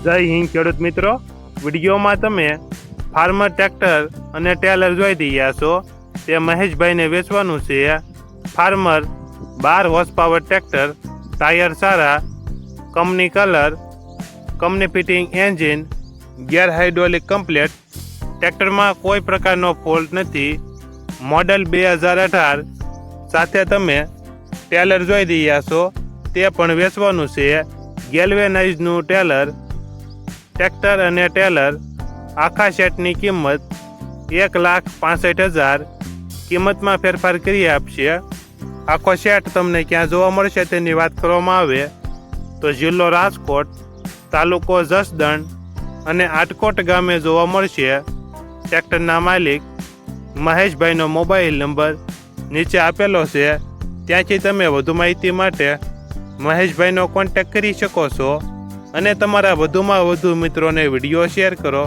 જય હિન્દ ખેડૂત મિત્રો, વિડીયોમાં તમે ફાર્મર ટ્રેક્ટર અને ટેલર જોઈ રહ્યા છો. તે મહેશભાઈને વેચવાનું છે. Farmer 12 horse power tractor, tyre સારા, company colour, company fitting engine, gear hydraulic complete. ટ્રેક્ટરમાં કોઈ પ્રકારનો ફોલ્ટ નથી. મોડલ 2018. સાથે તમે ટેલર જોઈ રહ્યા છો, તે પણ વેચવાનું છે. ગેલ્વેનાઇઝનું ટેલર. ટ્રેક્ટર અને ટેલર આખા સેટની કિંમત 1,65,000. કિંમતમાં ફેરફાર કરી આપશે. આખો સેટ તમને ક્યાં જોવા મળશે તેની વાત કરવામાં આવે તો જિલ્લો રાજકોટ, તાલુકો જસદણ અને આટકોટ ગામે જોવા મળશે. ટ્રેક્ટરના માલિક મહેશભાઈનો મોબાઈલ નંબર નીચે આપેલો છે. ત્યાંથી તમે વધુ માહિતી માટે મહેશભાઈનો કોન્ટેક્ટ કરી શકો છો અને તમારા વધુમાં વધુ મિત્રોને વિડીયો શેર કરો.